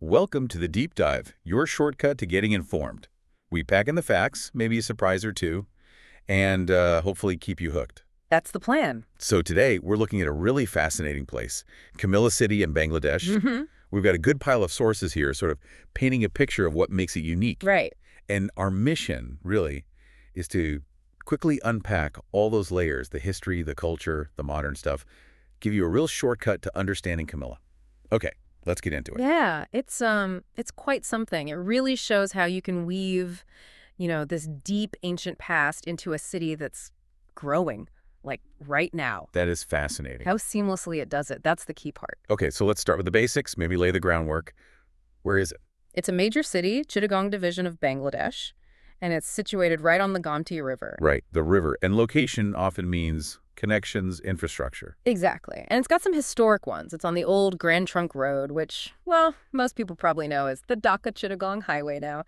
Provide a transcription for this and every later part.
Welcome to the Deep Dive, your shortcut to getting informed. We pack in the facts, maybe a surprise or two, and hopefully keep you hooked. That's the plan. So today, we're looking at a really fascinating place, Comilla City in Bangladesh. We've got a good pile of sources here, sort of painting a picture of what makes it unique. Right. And our mission, really, is to quickly unpack all those layers, the history, the culture, the modern stuff, give you a real shortcut to understanding Comilla. Okay, let's get into it. Yeah, it's quite something. It really shows how you can weave, this deep ancient past into a city that's growing, like right now. That is fascinating. How seamlessly it does it. That's the key part. Okay, so let's start with the basics, maybe lay the groundwork. Where is it? It's a major city, Chittagong Division of Bangladesh, and it's situated right on the Gomti River. Right, the river. And location often means connections, infrastructure. Exactly. And it's got some historic ones. It's on the old Grand Trunk Road, which, well, most people probably know as the Dhaka Chittagong Highway now.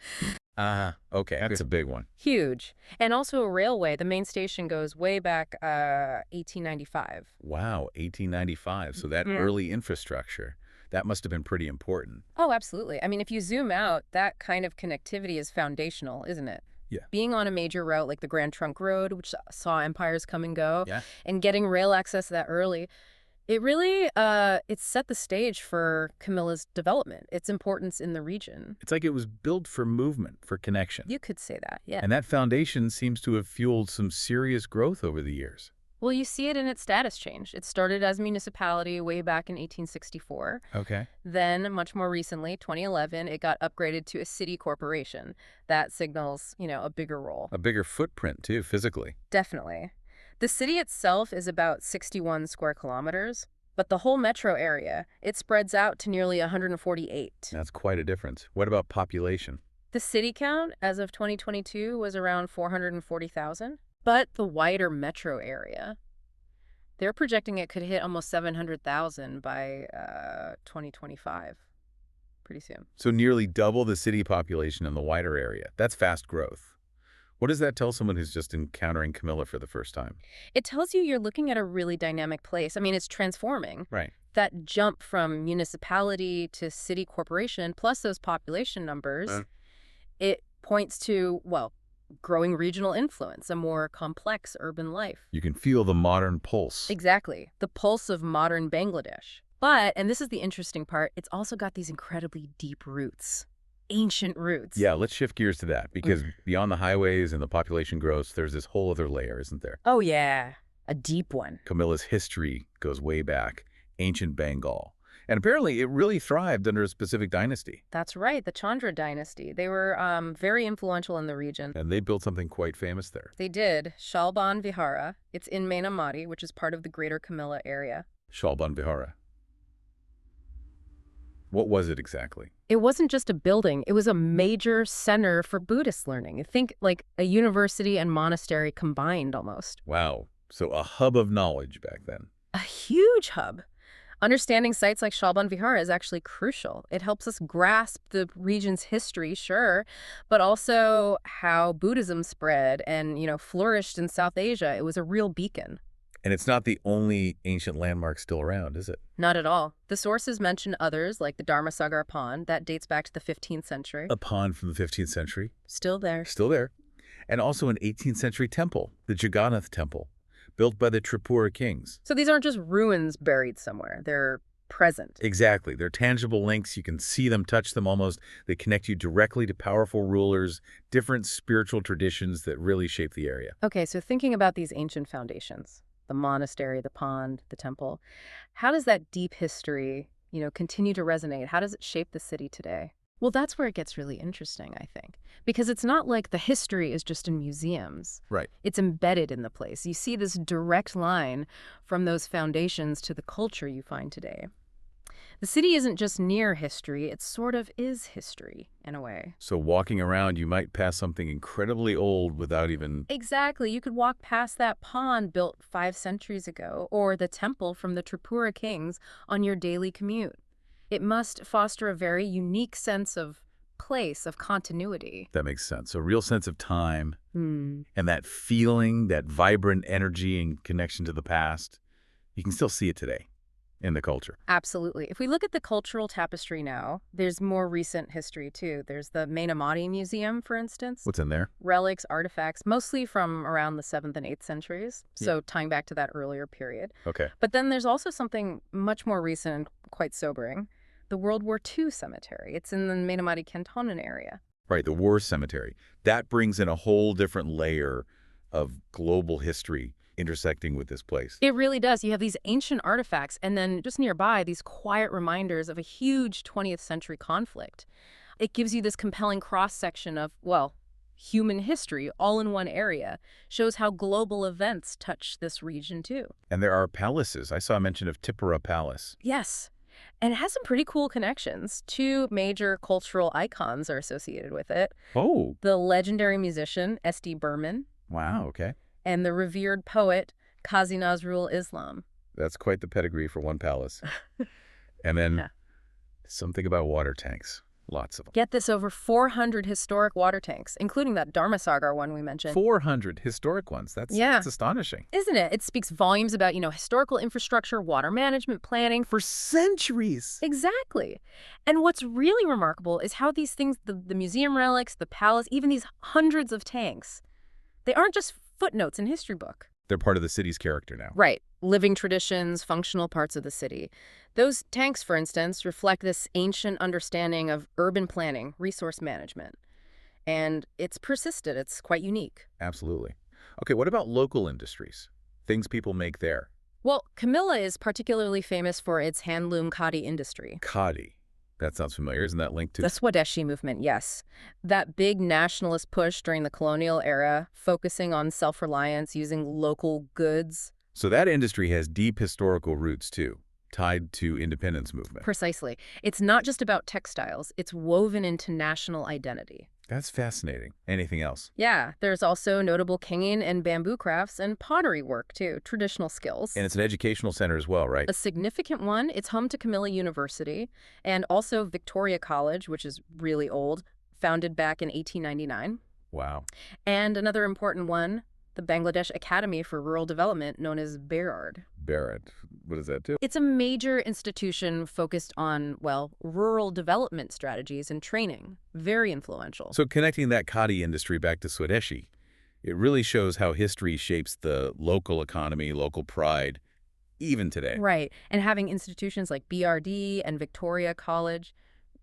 Okay, that's a big one. Huge. And also a railway. The main station goes way back 1895. Wow, 1895. So that early infrastructure, that must have been pretty important. Oh, absolutely. I mean, if you zoom out, that kind of connectivity is foundational, isn't it? Yeah. Being on a major route like the Grand Trunk Road, which saw empires come and go, Yeah. and getting rail access that early, it really it set the stage for Cumilla's development, its importance in the region. It's like it was built for movement, for connection. You could say that, yeah. And that foundation seems to have fueled some serious growth over the years. Well, you see it in its status change. It started as municipality way back in 1864. Okay. Then, much more recently, 2011, it got upgraded to a city corporation. That signals, a bigger role. A bigger footprint, too, physically. Definitely. The city itself is about 61 square kilometers, but the whole metro area, it spreads out to nearly 148. That's quite a difference. What about population? The city count, as of 2022, was around 440,000. But the wider metro area, they're projecting it could hit almost 700,000 by 2025, pretty soon. So nearly double the city population in the wider area. That's fast growth. What does that tell someone who's just encountering Comilla for the first time? It tells you you're looking at a really dynamic place. I mean, it's transforming. Right. That jump from municipality to city corporation, plus those population numbers, it points to, well, growing regional influence, a more complex urban life. You can feel the modern pulse. Exactly. The pulse of modern Bangladesh. But, and this is the interesting part, it's also got these incredibly deep roots. Ancient roots. Yeah, let's shift gears to that, because beyond the highways and the population growth, there's this whole other layer, isn't there? Oh, yeah. A deep one. Comilla's history goes way back, ancient Bengal. And apparently it really thrived under a specific dynasty. That's right, the Chandra dynasty. They were very influential in the region. And they built something quite famous there. They did. Shalban Vihara. It's in Meghna, which is part of the greater Comilla area. Shalban Vihara. What was it exactly? It wasn't just a building. It was a major center for Buddhist learning. Think like a university and monastery combined almost. Wow. So a hub of knowledge back then. A huge hub. Understanding sites like Shalban Vihara is actually crucial. It helps us grasp the region's history, sure, but also how Buddhism spread and, flourished in South Asia. It was a real beacon. And it's not the only ancient landmark still around, is it? Not at all. The sources mention others, like the Dharmasagar Pond. That dates back to the 15th century. A pond from the 15th century. Still there. Still there. And also an 18th century temple, the Jagannath Temple, built by the Tripura kings. So these aren't just ruins buried somewhere. They're present. Exactly. They're tangible links. You can see them, touch them almost. They connect you directly to powerful rulers, different spiritual traditions that really shape the area. Okay, so thinking about these ancient foundations, the monastery, the pond, the temple, how does that deep history, continue to resonate? How does it shape the city today? Well, that's where it gets really interesting, I think, because it's not like the history is just in museums. Right. It's embedded in the place. You see this direct line from those foundations to the culture you find today. The city isn't just near history, it sort of is history, in a way. So walking around, you might pass something incredibly old without even... Exactly. You could walk past that pond built 5 centuries ago, or the temple from the Tripura kings on your daily commute. It must foster a very unique sense of place, of continuity. That makes sense. A real sense of time and that feeling, that vibrant energy and connection to the past. You can still see it today. in the culture. Absolutely. If we look at the cultural tapestry now, there's more recent history, too. There's the Meghna Museum, for instance. What's in there? Relics, artifacts, mostly from around the 7th and 8th centuries, Yeah. so tying back to that earlier period. Okay. But then there's also something much more recent and quite sobering, the World War II cemetery. It's in the Meghna Cantonin area. Right, the war cemetery. That brings in a whole different layer of global history intersecting with this place. It really does. You have these ancient artifacts, and then just nearby, these quiet reminders of a huge 20th century conflict. It gives you this compelling cross-section of, well, human history all in one area. Shows how global events touch this region, too. And there are palaces. I saw a mention of Tippura Palace. Yes. And it has some pretty cool connections. 2 major cultural icons are associated with it. Oh, The legendary musician, S.D. Burman, wow, okay. and the revered poet, Qazi Nazrul Islam. That's quite the pedigree for one palace. And then Yeah. something about water tanks. Lots of them. Get this, over 400 historic water tanks, including that Dharmasagar one we mentioned. 400 historic ones. That's astonishing. Isn't it? It speaks volumes about, historical infrastructure, water management, planning. For centuries. Exactly. And what's really remarkable is how these things, the museum relics, the palace, even these hundreds of tanks, they aren't just footnotes in history book. They're part of the city's character now. Right. Living traditions, functional parts of the city. Those tanks, for instance, reflect this ancient understanding of urban planning, resource management. And it's persisted. It's quite unique. Absolutely. Okay, what about local industries? Things people make there. Well, Cumilla is particularly famous for its handloom khadi industry. Khadi. That sounds familiar. Isn't that linked to... The Swadeshi movement, yes. That big nationalist push during the colonial era, focusing on self-reliance, using local goods. So that industry has deep historical roots, too, tied to independence movement. Precisely. It's not just about textiles. It's woven into national identity. That's fascinating. Anything else? Yeah, there's also notable kinging and bamboo crafts and pottery work, too, traditional skills. And it's an educational center as well, right? A significant one. It's home to Comilla University and also Victoria College, which is really old, founded back in 1899. Wow. And another important one, the Bangladesh Academy for Rural Development, known as BARD. Barrett. What does that do? It's a major institution focused on, well, rural development strategies and training. Very influential. So connecting that khadi industry back to Swadeshi, it really shows how history shapes the local economy, local pride, even today. Right. And having institutions like BRD and Victoria College,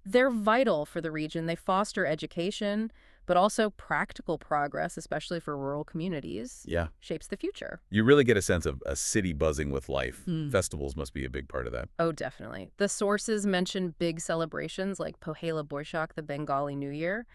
they're vital for the region. They foster education, but also practical progress, especially for rural communities. Yeah. Shapes the future. You really get a sense of a city buzzing with life. Festivals must be a big part of that. Oh, definitely. The sources mention big celebrations like Pohela Boishakh, the Bengali New Year,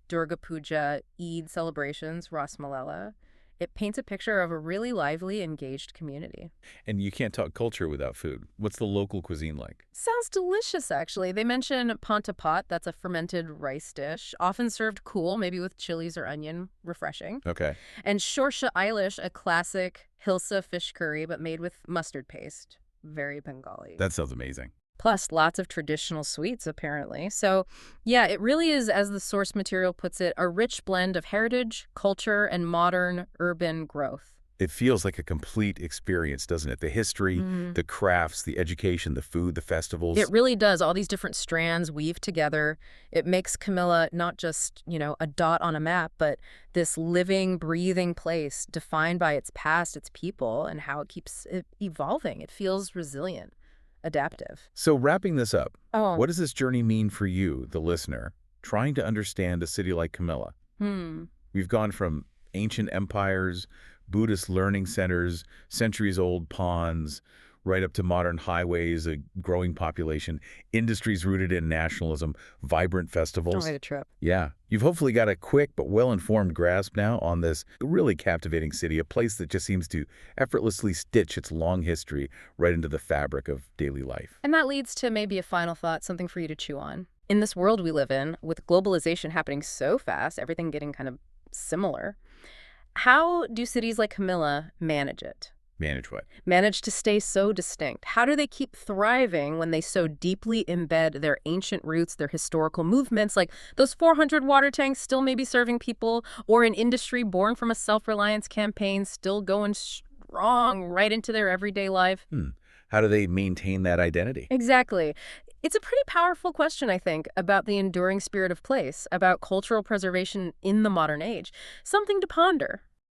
Durga Puja, Eid celebrations, Ras Malala. It paints a picture of a really lively, engaged community. And you can't talk culture without food. What's the local cuisine like? Sounds delicious, actually. They mention pantapat, that's a fermented rice dish, often served cool, maybe with chilies or onion, refreshing. Okay. And shorsha eilish, a classic hilsa fish curry, but made with mustard paste. Very Bengali. That sounds amazing. Plus lots of traditional sweets, apparently. So, yeah, it really is, as the source material puts it, a rich blend of heritage, culture, and modern urban growth. It feels like a complete experience, doesn't it? The history, the crafts, the education, the food, the festivals. It really does. All these different strands weave together. It makes Cumilla not just, a dot on a map, but this living, breathing place defined by its past, its people, and how it keeps evolving. It feels resilient. Adaptive. So wrapping this up, Oh. what does this journey mean for you, the listener, trying to understand a city like Cumilla? We've gone from ancient empires, Buddhist learning centers, centuries-old ponds, right up to modern highways, a growing population, industries rooted in nationalism, vibrant festivals. Quite a trip. Yeah. You've hopefully got a quick but well-informed grasp now on this really captivating city, a place that just seems to effortlessly stitch its long history right into the fabric of daily life. And that leads to maybe a final thought, something for you to chew on. In this world we live in, with globalization happening so fast, everything getting kind of similar, how do cities like Cumilla manage it? Manage what? Manage to stay so distinct? How do they keep thriving when they so deeply embed their ancient roots, their historical movements, like those 400 water tanks still maybe serving people, or an industry born from a self-reliance campaign still going strong right into their everyday life? How do they maintain that identity? Exactly. It's a pretty powerful question, I think, about the enduring spirit of place, about cultural preservation in the modern age. Something to ponder.